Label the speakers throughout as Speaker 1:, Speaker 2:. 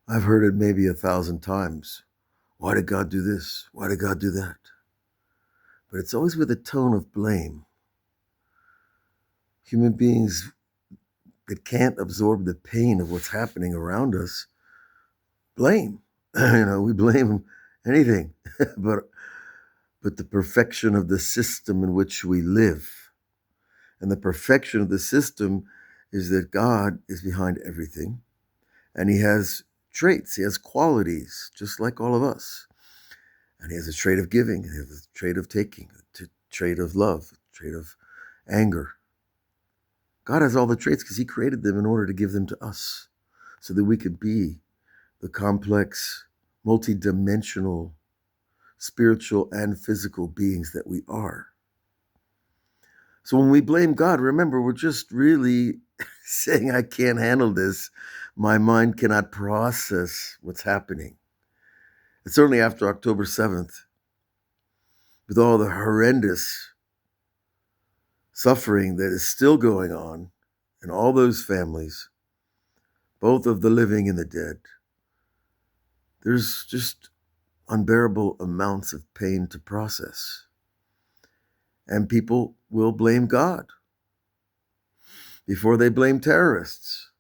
Speaker 1: I've heard it maybe 1,000 times. Why did God do this? Why did God do that? But it's always with a tone of blame. Human beings that can't absorb the pain of what's happening around us blame. We blame anything, but the perfection of the system in which we live. And the perfection of the system is that God is behind everything, and he has traits, he has qualities, just like all of us. And he has a trait of giving, he has a trait of taking, a trait of love, a trait of anger. God has all the traits because he created them in order to give them to us so that we could be the complex, multidimensional, spiritual and physical beings that we are. So when we blame God, remember, we're just really saying, I can't handle this. My mind cannot process what's happening. And certainly after October 7th, with all the horrendous suffering that is still going on in all those families, both of the living and the dead, there's just unbearable amounts of pain to process. And people will blame God before they blame terrorists.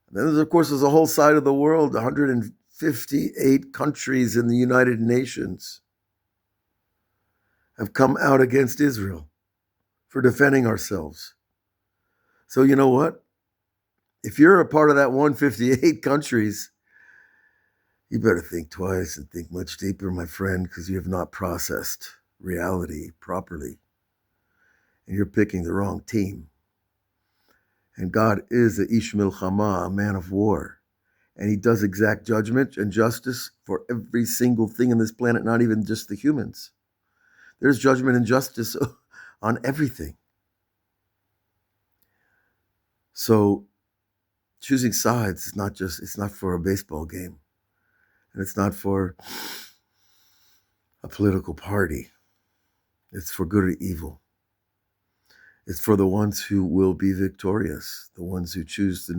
Speaker 1: And then, of course, there's a whole side of the world, 158 countries in the United Nations have come out against Israel for defending ourselves. So you know what? If you're a part of that 158 countries, you better think twice and think much deeper, my friend, because you have not processed reality properly. And you're picking the wrong team. And God is a Ish Milchama, a man of war. And he does exact judgment and justice for every single thing on this planet, not even just the humans. There's judgment and justice on everything. So choosing sides is it's not for a baseball game. And it's not for a political party. It's for good or evil. It's for the ones who will be victorious, the ones who choose the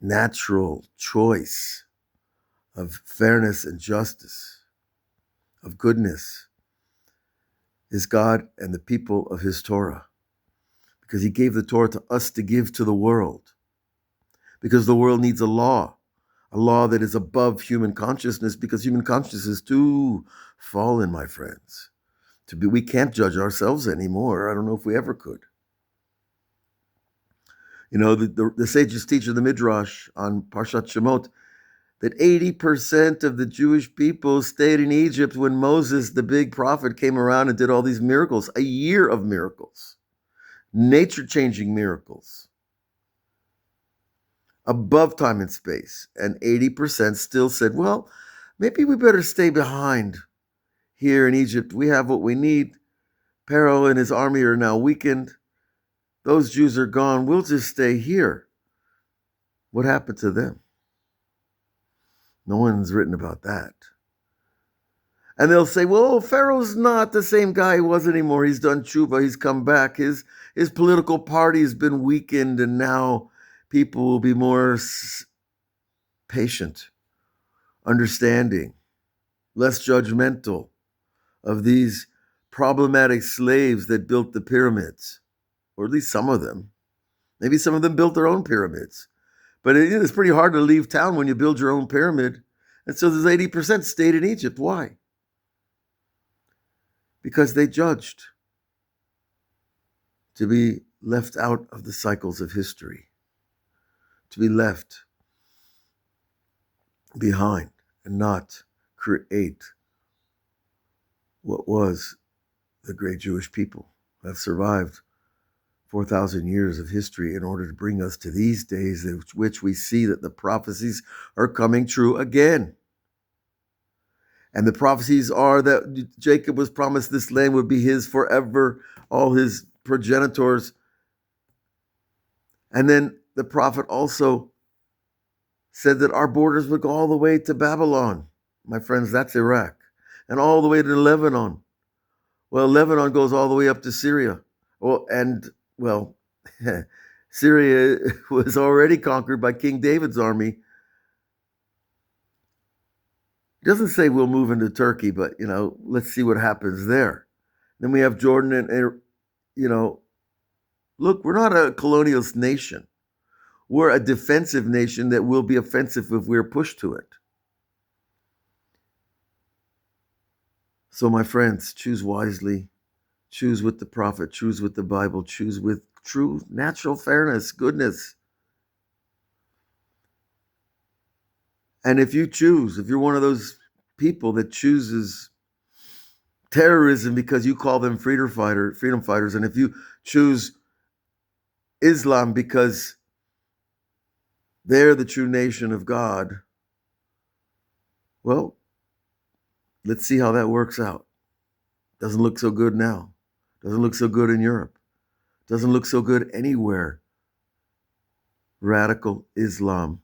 Speaker 1: natural choice of fairness and justice, of goodness, is God and the people of his Torah. Because he gave the Torah to us to give to the world. Because the world needs a law that is above human consciousness, because human consciousness is too fallen, my friends. We can't judge ourselves anymore. I don't know if we ever could. The sages teach in the Midrash on Parshat Shemot that 80% of the Jewish people stayed in Egypt when Moses, the big prophet, came around and did all these miracles, a year of miracles, nature-changing miracles, above time and space. And 80% still said, well, maybe we better stay behind here in Egypt. We have what we need. Pharaoh and his army are now weakened. Those Jews are gone. We'll just stay here. What happened to them? No one's written about that. And they'll say, well, Pharaoh's not the same guy he was anymore. He's done tshuva. He's come back. His political party has been weakened, and now people will be more patient, understanding, less judgmental of these problematic slaves that built the pyramids, or at least some of them. Maybe some of them built their own pyramids. But it's pretty hard to leave town when you build your own pyramid. And so there's 80% stayed in Egypt. Why? Because they judged to be left out of the cycles of history, to be left behind and not create what was the great Jewish people who have survived 4,000 years of history in order to bring us to these days in which we see that the prophecies are coming true again. And the prophecies are that Jacob was promised this land would be his forever, all his progenitors. And then the prophet also said that our borders would go all the way to Babylon. My friends, that's Iraq. And all the way to Lebanon. Well, Lebanon goes all the way up to Syria. Syria was already conquered by King David's army He doesn't say we'll move into Turkey, but, let's see what happens there. Then we have Jordan and look, we're not a colonialist nation. We're a defensive nation that will be offensive if we're pushed to it. So, my friends, choose wisely. Choose with the prophet. Choose with the Bible. Choose with true natural fairness, goodness. And if you're one of those people that chooses terrorism because you call them freedom fighters, and if you choose Islam because they're the true nation of God, well, let's see how that works out. Doesn't look so good now. Doesn't look so good in Europe. Doesn't look so good anywhere. Radical Islam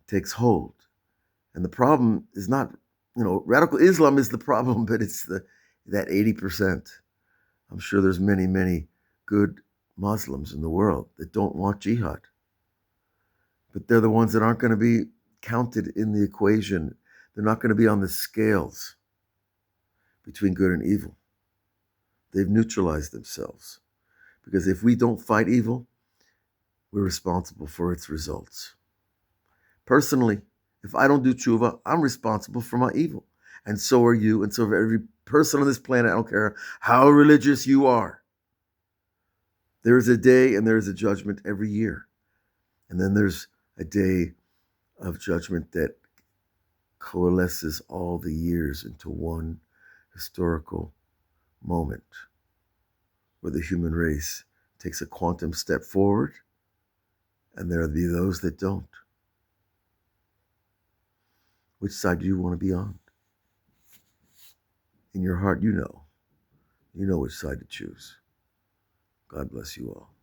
Speaker 1: takes hold. And the problem is not, radical Islam is the problem, but it's that 80%. I'm sure there's many, many good Muslims in the world that don't want jihad. But they're the ones that aren't going to be counted in the equation. They're not going to be on the scales between good and evil. They've neutralized themselves. Because if we don't fight evil, we're responsible for its results. Personally, if I don't do tshuva, I'm responsible for my evil. And so are you, and so are every person on this planet. I don't care how religious you are. There is a day and there is a judgment every year. And then there's a day of judgment that coalesces all the years into one historical moment where the human race takes a quantum step forward, and there will be those that don't. Which side do you want to be on? In your heart, you know which side to choose. God bless you all.